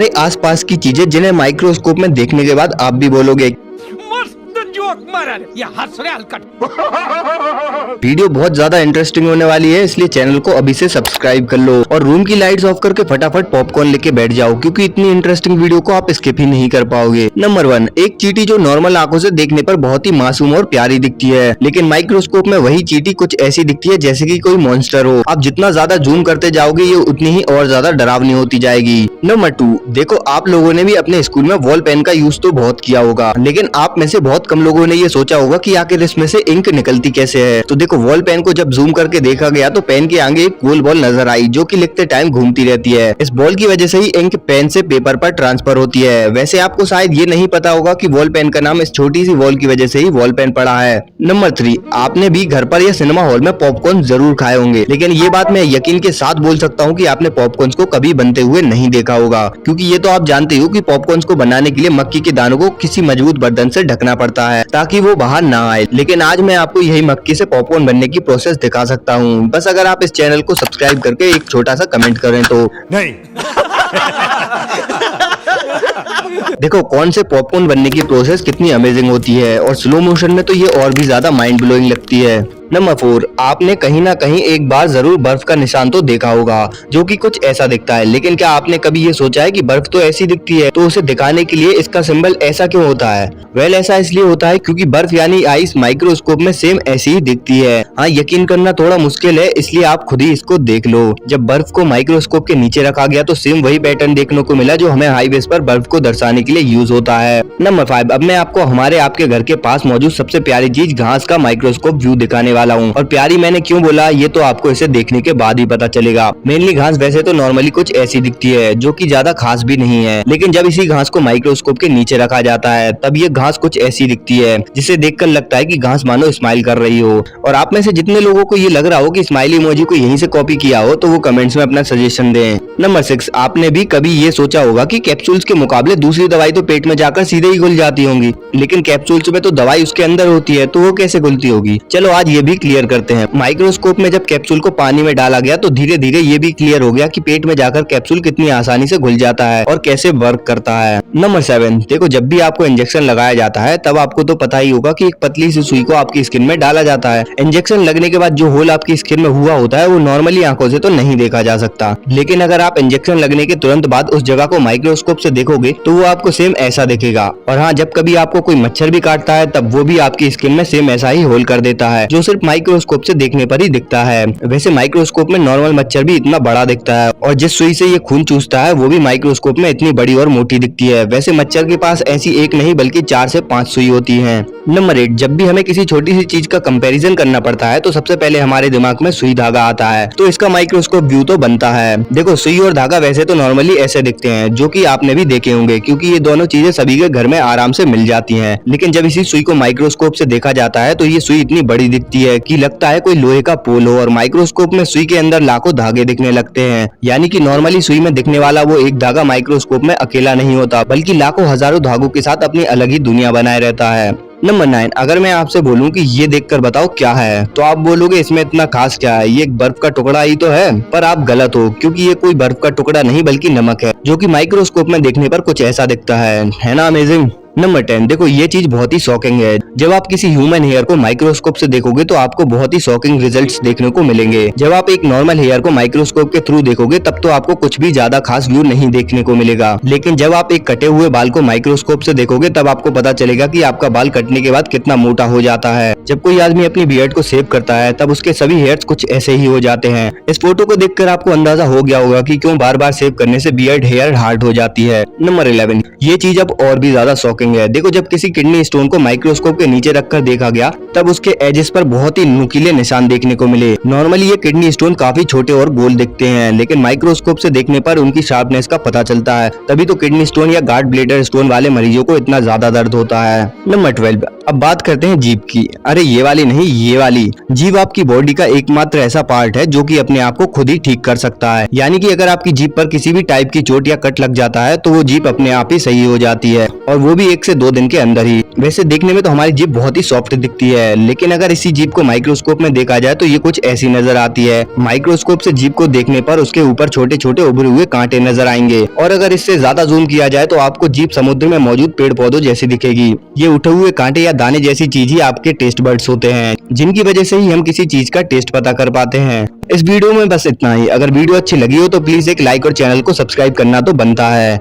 हमारे आसपास की चीजें जिन्हें माइक्रोस्कोप में देखने के बाद आप भी बोलोगे वीडियो बहुत ज्यादा इंटरेस्टिंग होने वाली है, इसलिए चैनल को अभी से सब्सक्राइब कर लो और रूम की लाइट्स ऑफ करके फटाफट पॉपकॉर्न लेके बैठ जाओ, क्योंकि इतनी इंटरेस्टिंग वीडियो को आप स्किप ही नहीं कर पाओगे। नंबर 1, एक चींटी जो नॉर्मल आंखों से देखने पर बहुत ही मासूम और प्यारी दिखती है, लेकिन माइक्रोस्कोप में वही चींटी कुछ ऐसी दिखती है जैसे कि कोई मॉन्स्टर हो। आप जितना ज्यादा जूम करते जाओगे ये उतनी ही और ज्यादा डरावनी होती जाएगी। नंबर 2, देखो आप लोगों ने भी अपने स्कूल में वॉल पेन का यूज तो बहुत किया होगा, लेकिन आप में से बहुत कम लोगों ने ये सोचा होगा कि आखिर इसमें से इंक निकलती कैसे है। तो देखो वॉल पेन को जब जूम करके देखा गया तो पेन के आगे एक गोल बॉल नजर आई जो कि लिखते टाइम घूमती रहती है। इस बॉल की वजह से ही इंक पेन से पेपर पर ट्रांसफर होती है। वैसे आपको शायद ये नहीं पता होगा कि वॉल पेन का नाम इस छोटी सी वॉल की वजह से ही वॉल पेन पड़ा है। नंबर 3, आपने भी घर पर या सिनेमा हॉल में पॉपकॉर्न जरूर खाए होंगे, लेकिन ये बात मैं यकीन के साथ बोल सकता हूँ कि आपने पॉपकॉर्न को कभी बनते हुए नहीं देखा होगा, क्योंकि ये तो आप जानते हो कि पॉपकॉर्न को बनाने के लिए मक्की के दानों को किसी मजबूत बर्तन से ढकना पड़ता है ताकि वो बाहर ना आए। लेकिन आज मैं आपको यही मक्की से पॉपकॉर्न बनने की प्रोसेस दिखा सकता हूँ, बस अगर आप इस चैनल को सब्सक्राइब करके एक छोटा सा कमेंट करें तो। नहीं देखो कौन से पॉपकॉर्न बनने की प्रोसेस कितनी अमेजिंग होती है, और स्लो मोशन में तो ये और भी ज्यादा माइंड ब्लोइंग लगती है। नंबर 4, आपने कहीं ना कहीं एक बार जरूर बर्फ का निशान तो देखा होगा जो कि कुछ ऐसा दिखता है, लेकिन क्या आपने कभी ये सोचा है कि बर्फ तो ऐसी दिखती है तो उसे दिखाने के लिए इसका सिंबल ऐसा क्यों होता है? वेल ऐसा इसलिए होता है क्योंकि बर्फ यानी आइस माइक्रोस्कोप में सेम ऐसी ही दिखती है। हाँ, यकीन करना थोड़ा मुश्किल है, इसलिए आप खुद ही इसको देख लो। जब बर्फ को माइक्रोस्कोप के नीचे रखा गया तो सेम वही पैटर्न देखने को मिला जो हमें हाईवेज पर बर्फ को दर्शाने के लिए यूज होता है। नंबर 5, अब मैं आपको हमारे आपके घर के पास मौजूद सबसे प्यारी चीज घास का माइक्रोस्कोप व्यू दिखाने वाला हूँ। और प्यारी मैंने क्यों बोला ये तो आपको इसे देखने के बाद ही पता चलेगा। मेनली घास वैसे तो नॉर्मली कुछ ऐसी दिखती है जो कि ज्यादा खास भी नहीं है, लेकिन जब इसी घास को माइक्रोस्कोप के नीचे रखा जाता है तब ये घास कुछ ऐसी दिखती है जिसे देखकर लगता है कि घास मानो स्माइल कर रही हो। और आप में से जितने लोगों को ये लग रहा हो कि स्माइली इमोजी को यहीं से कॉपी किया हो तो वो कमेंट्स में अपना सजेशन दें। नंबर 6, आपने भी कभी ये सोचा होगा कि कैप्सूल्स के मुकाबले दूसरी दवाई तो पेट में जाकर सीधे ही घुल जाती होंगी, लेकिन कैप्सूल्स में तो दवाई उसके अंदर होती है तो वो कैसे घुलती होगी? चलो आज ये भी क्लियर करते हैं। माइक्रोस्कोप में जब कैप्सूल को पानी में डाला गया तो धीरे धीरे ये भी क्लियर हो गया कि पेट में जाकर कैप्सूल कितनी आसानी से घुल जाता है और कैसे वर्क करता है। नंबर 7, देखो जब भी आपको इंजेक्शन लगाया जाता है तब आपको तो पता ही होगा कि एक पतली सी सुई को आपकी स्किन में डाला जाता है। इंजेक्शन लगने के बाद जो होल आपकी स्किन में हुआ होता है वो नॉर्मली आंखों से तो नहीं देखा जा सकता, लेकिन अगर आप इंजेक्शन लगने के तुरंत बाद उस जगह को माइक्रोस्कोप से देखोगे तो वो आपको सेम ऐसा दिखेगा। और हाँ, जब कभी आपको कोई मच्छर भी काटता है तब वो भी आपकी स्किन में सेम ऐसा ही होल कर देता है जो सिर्फ माइक्रोस्कोप से देखने पर ही दिखता है। वैसे माइक्रोस्कोप में नॉर्मल मच्छर भी इतना बड़ा दिखता है और जिस सुई से ये खून चूसता है वो भी माइक्रोस्कोप में इतनी बड़ी और मोटी दिखती है। वैसे मच्छर के पास ऐसी एक नहीं बल्कि 4 से 5 सुई होती हैं। नंबर 8, जब भी हमें किसी छोटी सी चीज का कंपैरिजन करना पड़ता है तो सबसे पहले हमारे दिमाग में सुई धागा आता है, तो इसका माइक्रोस्कोप व्यू तो बनता है। देखो सुई और धागा वैसे तो नॉर्मली ऐसे दिखते हैं जो कि आपने भी देखे होंगे, क्योंकि ये दोनों चीजें सभी के घर में आराम से मिल जाती हैं। लेकिन जब इसी सुई को माइक्रोस्कोप से देखा जाता है तो ये सुई इतनी बड़ी दिखती है कि लगता है कोई लोहे का पोल हो, और माइक्रोस्कोप में सुई के अंदर लाखों धागे दिखने लगते हैं। यानी कि नॉर्मली सुई में दिखने वाला वो एक धागा माइक्रोस्कोप में अकेला नहीं होता, बल्कि लाखों हजारों धागों के साथ अपनी अलग ही दुनिया बनाए रहता है। नंबर 9, अगर मैं आपसे बोलूं कि ये देखकर बताओ क्या है तो आप बोलोगे इसमें इतना खास क्या है, ये एक बर्फ का टुकड़ा ही तो है। पर आप गलत हो, क्योंकि ये कोई बर्फ का टुकड़ा नहीं बल्कि नमक है, जो कि माइक्रोस्कोप में देखने पर कुछ ऐसा दिखता है ना अमेजिंग? नंबर 10, देखो ये चीज बहुत ही शॉकिंग है। जब आप किसी ह्यूमन हेयर को माइक्रोस्कोप से देखोगे तो आपको बहुत ही शॉकिंग रिजल्ट्स देखने को मिलेंगे। जब आप एक नॉर्मल हेयर को माइक्रोस्कोप के थ्रू देखोगे तब तो आपको कुछ भी ज्यादा खास व्यू नहीं देखने को मिलेगा, लेकिन जब आप एक कटे हुए बाल को माइक्रोस्कोप से देखोगे तब आपको पता चलेगा कि आपका बाल कटने के बाद कितना मोटा हो जाता है। जब कोई आदमी अपनी बियर्ड को शेव करता है तब उसके सभी हेयर्स कुछ ऐसे ही हो जाते हैं। इस फोटो को देखकर आपको अंदाजा हो गया होगा कि क्यों बार बार शेव करने से बियर्ड हेयर हार्ड हो जाती है। नंबर 11, ये चीज अब और भी ज्यादा शॉकिंग है। देखो जब किसी किडनी स्टोन को माइक्रोस्कोप के नीचे रखकर देखा गया तब उसके एजेस पर बहुत ही नुकीले निशान देखने को मिले। नॉर्मली ये किडनी स्टोन काफी छोटे और गोल दिखते हैं, लेकिन माइक्रोस्कोप से देखने पर उनकी शार्पनेस का पता चलता है। तभी तो किडनी स्टोन या गार्ड ब्लेडर स्टोन वाले मरीजों को इतना ज्यादा दर्द होता है। नंबर 12, अब बात करते हैं जीभ की। अरे ये वाली नहीं, ये वाली। जीभ आपकी बॉडी का एकमात्र ऐसा पार्ट है जो कि अपने आप को खुद ही ठीक कर सकता है। यानी कि अगर आपकी जीभ पर किसी भी टाइप की चोट या कट लग जाता है तो वो जीभ अपने आप ही सही हो जाती है, और वो भी 1 से 2 दिन के अंदर ही। वैसे देखने में तो हमारी जीभ बहुत ही सॉफ्ट दिखती है, लेकिन अगर इसी जीभ को माइक्रोस्कोप में देखा जाए तो ये कुछ ऐसी नजर आती है। माइक्रोस्कोप से जीभ को देखने पर उसके ऊपर छोटे छोटे उभरे हुए कांटे नजर आएंगे, और अगर इससे ज्यादा जूम किया जाए तो आपको जीभ समुद्र में मौजूद पेड़ पौधों जैसी दिखेगी। ये उठे हुए कांटे या दाने जैसी चीज ही आपके टेस्ट बर्ड्स होते हैं, जिनकी वजह से ही हम किसी चीज का टेस्ट पता कर पाते हैं। इस वीडियो में बस इतना ही। अगर वीडियो अच्छी लगी हो तो प्लीज एक लाइक और चैनल को सब्सक्राइब करना तो बनता है।